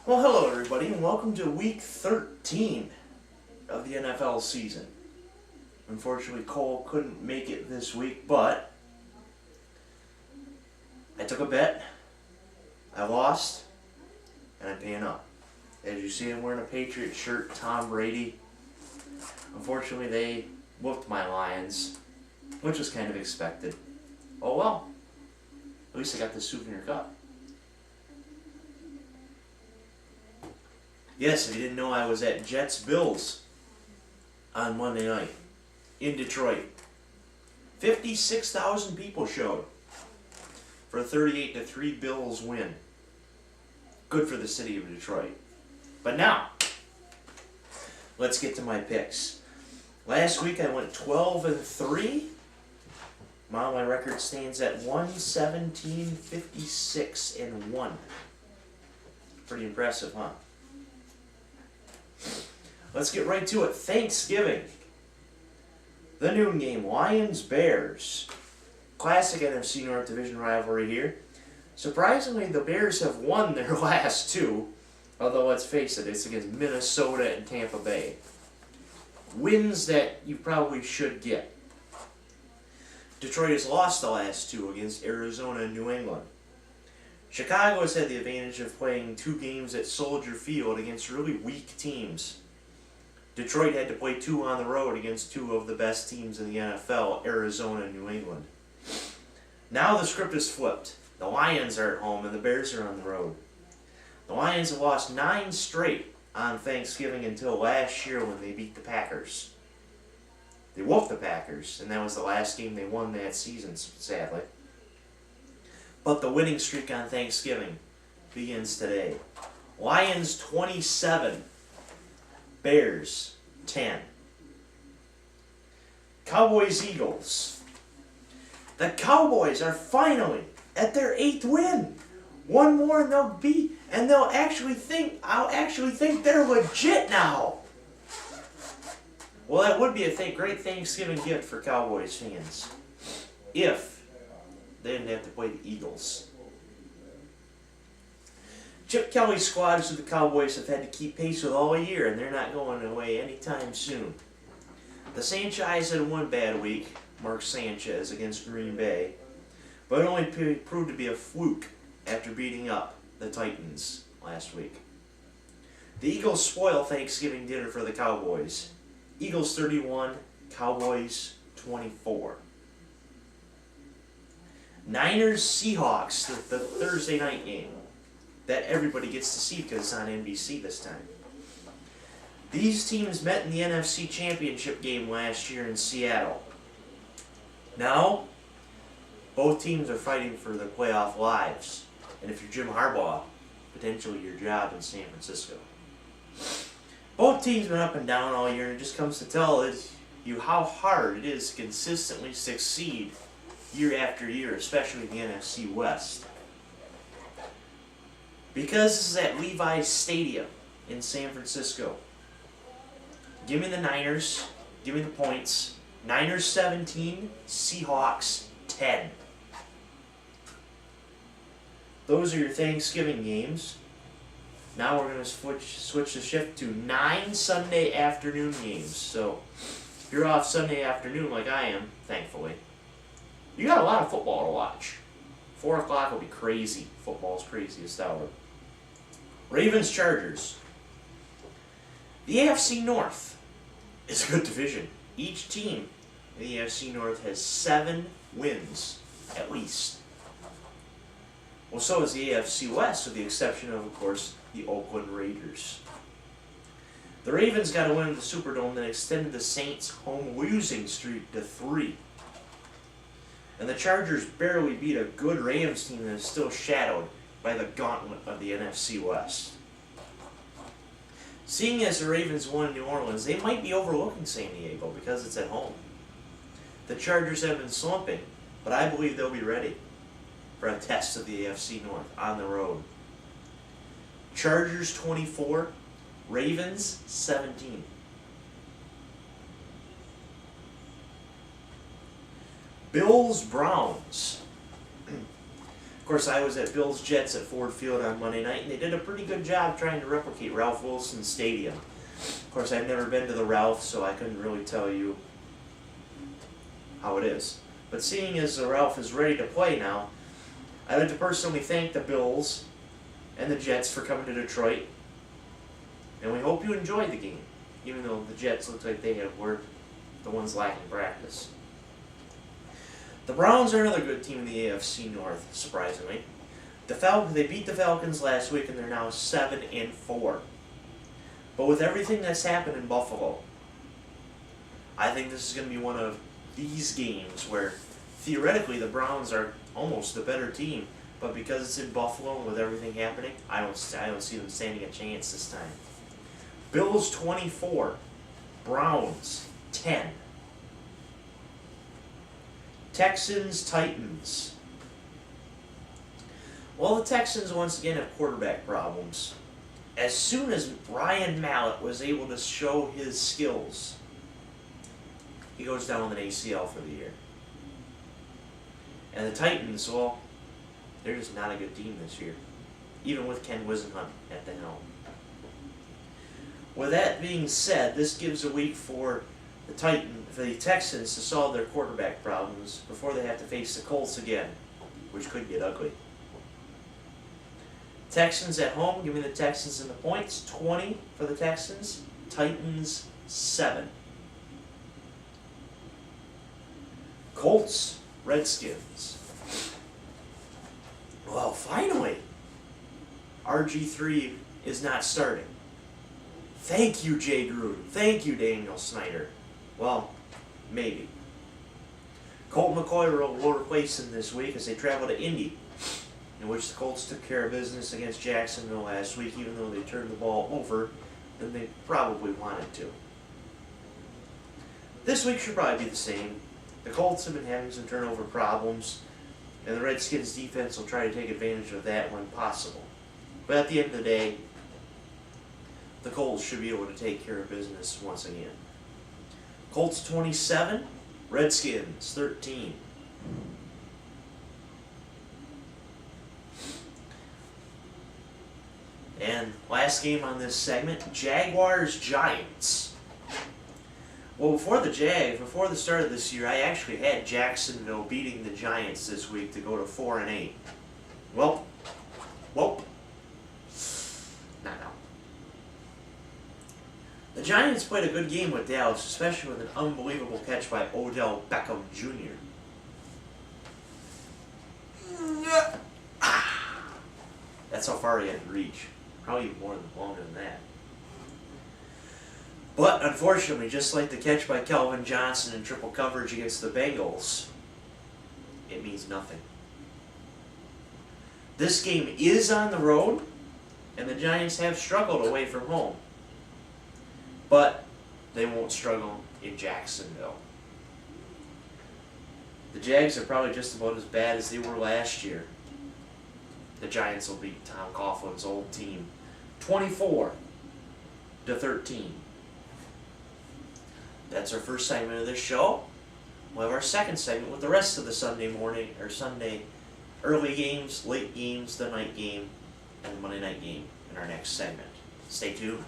Well, hello everybody, and welcome to week 13 of the NFL season. Unfortunately, Cole couldn't make it this week, but I took a bet, I lost, and I'm paying up. As you see, I'm wearing a Patriot shirt, Tom Brady. Unfortunately, they whooped my Lions, which was kind of expected. Oh well, at least I got the souvenir cup. Yes, if you didn't know, I was at Jets-Bills on Monday night in Detroit. 56,000 people showed for a 38-3 Bills win. Good for the city of Detroit. But now, let's get to my picks. Last week I went 12-3. Now my record stands at 117-56-1. Pretty impressive, huh? Let's get right to it. Thanksgiving. The noon game, Lions-Bears. Classic NFC North Division rivalry here. Surprisingly, the Bears have won their last two. Although, let's face it, it's against Minnesota and Tampa Bay. Wins that you probably should get. Detroit has lost the last two against Arizona and New England. Chicago has had the advantage of playing two games at Soldier Field against really weak teams. Detroit had to play two on the road against two of the best teams in the NFL, Arizona and New England. Now the script is flipped. The Lions are at home and the Bears are on the road. The Lions have lost 9 straight on Thanksgiving until last year when they beat the Packers. They whooped the Packers, and that was the last game they won that season, sadly. But the winning streak on Thanksgiving begins today. Lions 27, Bears 10. Cowboys-Eagles. The Cowboys are finally at their 8th win. One more and I'll actually think they're legit now. Well, that would be a great Thanksgiving gift for Cowboys fans. If they didn't have to play the Eagles. Chip Kelly's squads of the Cowboys have had to keep pace with all year, and they're not going away anytime soon. The Sanchez had one bad week, Mark Sanchez, against Green Bay, but it only proved to be a fluke after beating up the Titans last week. The Eagles spoil Thanksgiving dinner for the Cowboys. Eagles 31, Cowboys 24. Niners-Seahawks, the Thursday night game that everybody gets to see because it's on NBC this time. These teams met in the NFC Championship game last year in Seattle. Now, both teams are fighting for their playoff lives. And if you're Jim Harbaugh, potentially your job in San Francisco. Both teams have been up and down all year, and it just comes to tell you how hard it is to consistently succeed year after year, especially in the NFC West. Because this is at Levi's Stadium in San Francisco, give me the Niners, give me the points. Niners 17, Seahawks 10. Those are your Thanksgiving games. Now we're going to switch the shift to 9 Sunday afternoon games. So if you're off Sunday afternoon like I am, thankfully, you got a lot of football to watch. 4 o'clock will be crazy. Football's craziest hour. Ravens-Chargers. The AFC North is a good division. Each team in the AFC North has 7 wins, at least. Well, so is the AFC West, with the exception of course, the Oakland Raiders. The Ravens got a win at the Superdome that extended the Saints' home losing streak to 3. And the Chargers barely beat a good Rams team that is still shadowed by the gauntlet of the NFC West. Seeing as the Ravens won in New Orleans, they might be overlooking San Diego because it's at home. The Chargers have been slumping, but I believe they'll be ready for a test of the AFC North on the road. Chargers 24, Ravens 17. Bills-Browns. Of course, I was at Bills Jets at Ford Field on Monday night, and they did a pretty good job trying to replicate Ralph Wilson Stadium. Of course, I've never been to the Ralph, so I couldn't really tell you how it is. But seeing as the Ralph is ready to play now, I'd like to personally thank the Bills and the Jets for coming to Detroit. And we hope you enjoyed the game, even though the Jets looked like were the ones lacking practice. The Browns are another good team in the AFC North, surprisingly. They beat the Falcons last week, and they're now 7-4. But with everything that's happened in Buffalo, I think this is going to be one of these games where theoretically the Browns are almost the better team, but because it's in Buffalo and with everything happening, I don't see them standing a chance this time. Bills 24, Browns 10. Texans, Titans. Well, the Texans once again have quarterback problems. As soon as Ryan Mallett was able to show his skills, he goes down with an ACL for the year. And the Titans, well, they're just not a good team this year, even with Ken Wisenhunt at the helm. With that being said, this gives a week for the Texans to solve their quarterback problems before they have to face the Colts again, which could get ugly. Texans at home, give me the Texans in the points. 20 for the Texans. Titans 7. Colts, Redskins. Well, finally, RG3 is not starting. Thank you, Jay Gruden. Thank you, Daniel Snyder. Well, maybe. Colt McCoy will replace him this week as they travel to Indy, in which the Colts took care of business against Jacksonville last week, even though they turned the ball over than they probably wanted to. This week should probably be the same. The Colts have been having some turnover problems, and the Redskins defense will try to take advantage of that when possible. But at the end of the day, the Colts should be able to take care of business once again. Colts 27, Redskins 13. And last game on this segment, Jaguars-Giants. Well, before the start of this year, I actually had Jacksonville beating the Giants this week to go to 4-8. Well, not now. The Giants played a good game with Dallas, especially with an unbelievable catch by Odell Beckham Jr. That's how far he had to reach. Probably longer than that. But unfortunately, just like the catch by Calvin Johnson in triple coverage against the Bengals, it means nothing. This game is on the road, and the Giants have struggled away from home. But they won't struggle in Jacksonville. The Jags are probably just about as bad as they were last year. The Giants will beat Tom Coughlin's old team 24-13. That's our first segment of this show. We'll have our second segment with the rest of the Sunday early games, late games, the night game, and the Monday night game in our next segment. Stay tuned.